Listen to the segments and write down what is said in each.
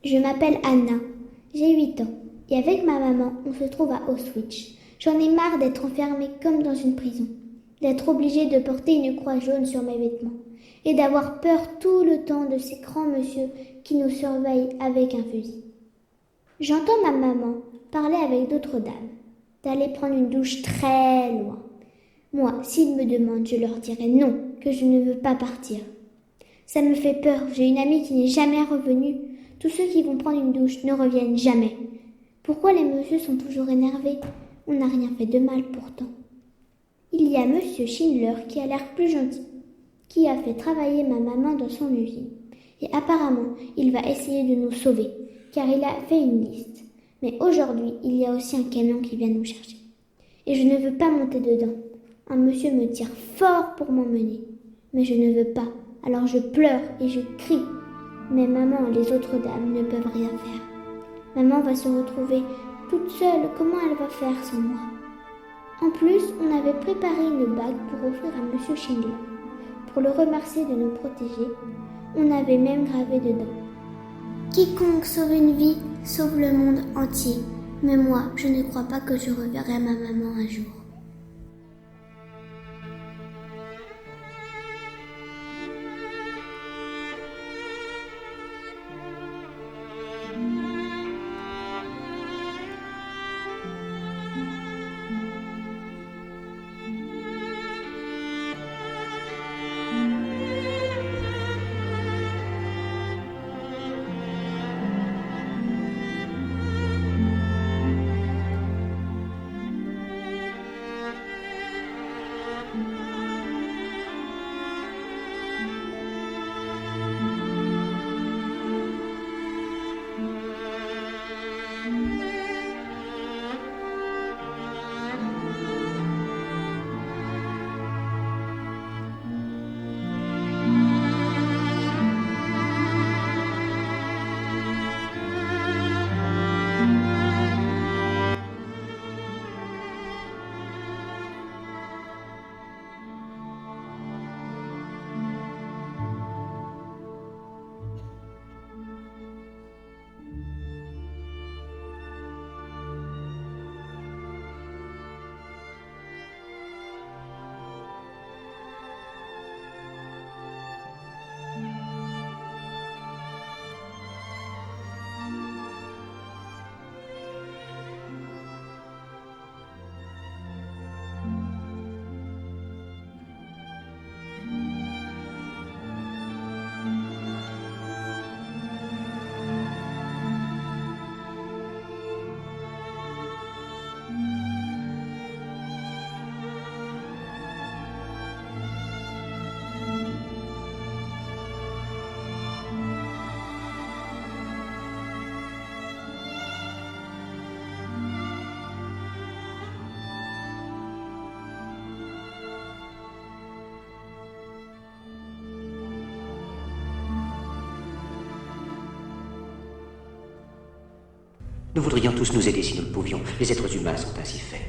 Je m'appelle Anna, j'ai 8 ans, et avec ma maman, on se trouve à Auschwitz. J'en ai marre d'être enfermée comme dans une prison, d'être obligée de porter une croix jaune sur mes vêtements, et d'avoir peur tout le temps de ces grands messieurs qui nous surveillent avec un fusil. J'entends ma maman parler avec d'autres dames, d'aller prendre une douche très loin. Moi, s'ils me demandent, je leur dirai non, que je ne veux pas partir. Ça me fait peur, j'ai une amie qui n'est jamais revenue. Tous ceux qui vont prendre une douche ne reviennent jamais. Pourquoi les messieurs sont toujours énervés? On n'a rien fait de mal pourtant. Il y a monsieur Schindler qui a l'air plus gentil, qui a fait travailler ma maman dans son usine. Et apparemment, il va essayer de nous sauver, car il a fait une liste. Mais aujourd'hui, il y a aussi un camion qui vient nous chercher. Et je ne veux pas monter dedans. Un monsieur me tire fort pour m'emmener. Mais je ne veux pas. Alors je pleure et je crie. Mais maman et les autres dames ne peuvent rien faire. Maman va se retrouver toute seule. Comment elle va faire sans moi? En plus, on avait préparé une bague pour offrir à monsieur Schindler. Pour le remercier de nous protéger, on avait même gravé dedans: quiconque sauve une vie, sauve le monde entier. Mais moi, je ne crois pas que je reverrai ma maman un jour. Nous voudrions tous nous aider si nous le pouvions. Les êtres humains sont ainsi faits.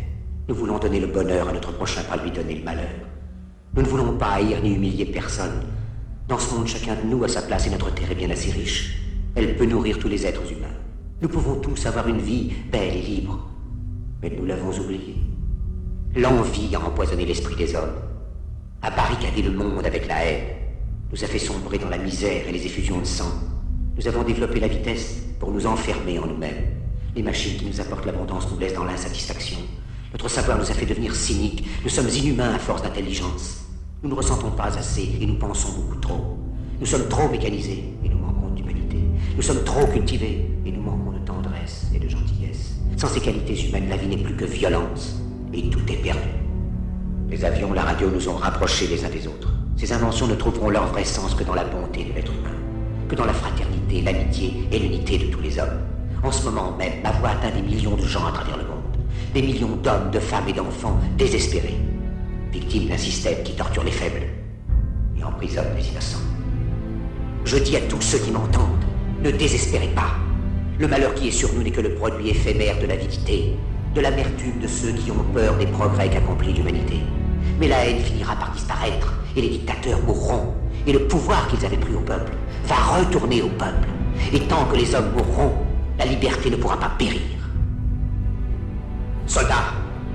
Nous voulons donner le bonheur à notre prochain par lui donner le malheur. Nous ne voulons pas haïr ni humilier personne. Dans ce monde, chacun de nous a sa place et notre terre est bien assez riche. Elle peut nourrir tous les êtres humains. Nous pouvons tous avoir une vie belle et libre. Mais nous l'avons oublié. L'envie a empoisonné l'esprit des hommes, a barricadé le monde avec la haine, nous a fait sombrer dans la misère et les effusions de sang. Nous avons développé la vitesse pour nous enfermer en nous-mêmes. Les machines qui nous apportent l'abondance nous laissent dans l'insatisfaction. Notre savoir nous a fait devenir cyniques. Nous sommes inhumains à force d'intelligence. Nous ne ressentons pas assez et nous pensons beaucoup trop. Nous sommes trop mécanisés et nous manquons d'humanité. Nous sommes trop cultivés et nous manquons de tendresse et de gentillesse. Sans ces qualités humaines, la vie n'est plus que violence et tout est perdu. Les avions, la radio nous ont rapprochés les uns des autres. Ces inventions ne trouveront leur vrai sens que dans la bonté de l'être humain, que dans la fraternité, l'amitié et l'unité de tous les hommes. En ce moment même, ma voix atteint des millions de gens à travers le monde. Des millions d'hommes, de femmes et d'enfants désespérés, victimes d'un système qui torture les faibles et emprisonne les innocents. Je dis à tous ceux qui m'entendent, ne désespérez pas. Le malheur qui est sur nous n'est que le produit éphémère de l'avidité, de l'amertume de ceux qui ont peur des progrès qu'accomplit l'humanité. Mais la haine finira par disparaître et les dictateurs mourront. Et le pouvoir qu'ils avaient pris au peuple va retourner au peuple. Et tant que les hommes mourront, la liberté ne pourra pas périr. Soldats,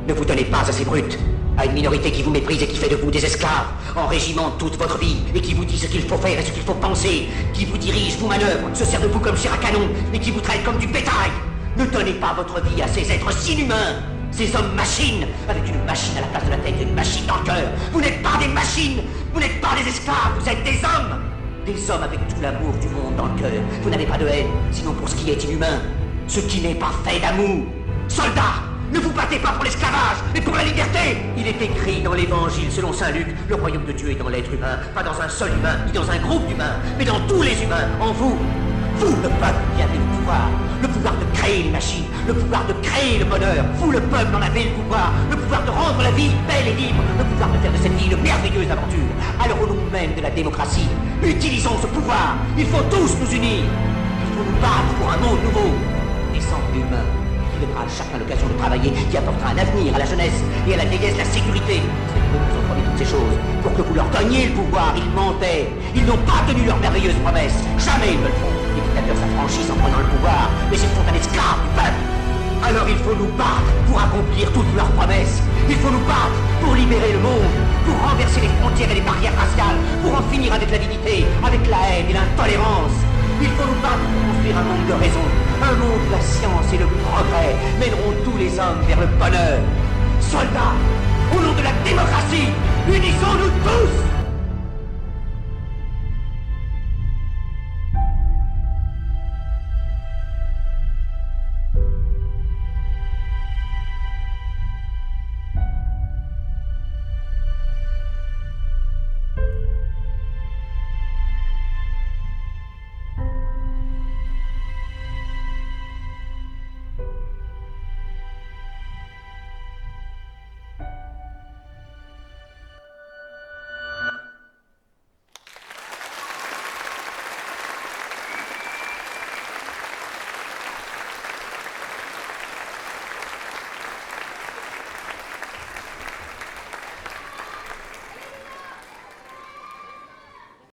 ne vous donnez pas à ces brutes, à une minorité qui vous méprise et qui fait de vous des esclaves, en régiment toute votre vie, et qui vous dit ce qu'il faut faire et ce qu'il faut penser, qui vous dirige, vous manœuvre, se sert de vous comme chair à canon, et qui vous traite comme du bétail. Ne donnez pas votre vie à ces êtres inhumains, ces hommes machines, avec une machine à la place de la tête et une machine dans le cœur. Vous n'êtes pas des machines, vous n'êtes pas des esclaves, vous êtes des hommes. Des hommes avec tout l'amour du monde dans le cœur. Vous n'avez pas de haine, sinon pour ce qui est inhumain, ce qui n'est pas fait d'amour. Soldats, ne vous battez pas pour l'esclavage, mais pour la liberté. Il est écrit dans l'évangile selon saint Luc, le royaume de Dieu est dans l'être humain, pas dans un seul humain, ni dans un groupe d'humains, mais dans tous les humains, en vous. Vous, le peuple, qui avez le pouvoir de créer les machines, le pouvoir de créer le bonheur. Vous, le peuple, en avez le pouvoir de rendre la vie belle et libre, le pouvoir de faire de cette vie une merveilleuse aventure. Alors au nom même de la démocratie, utilisons ce pouvoir. Il faut tous nous unir. Il faut nous battre pour un monde nouveau, décent et humain, qui donnera à chacun l'occasion de travailler, qui apportera un avenir à la jeunesse et à la vieillesse la sécurité. C'est pour nous entretenir toutes ces choses. Pour que vous leur donniez le pouvoir, ils mentaient. Ils n'ont pas tenu leurs merveilleuses promesses. Jamais ils ne le feront. Les dictateurs s'affranchissent en prenant le pouvoir, mais ils sont un esclave du peuple. Alors il faut nous battre pour accomplir toutes leurs promesses. Il faut nous battre pour libérer le monde, pour renverser les frontières et les barrières raciales, pour en finir avec l'avidité, avec la haine et l'intolérance. Il faut nous battre pour construire un monde de raison, un monde où la science et le progrès mèneront tous les hommes vers le bonheur. Soldats, au nom de la démocratie, unissons-nous tous!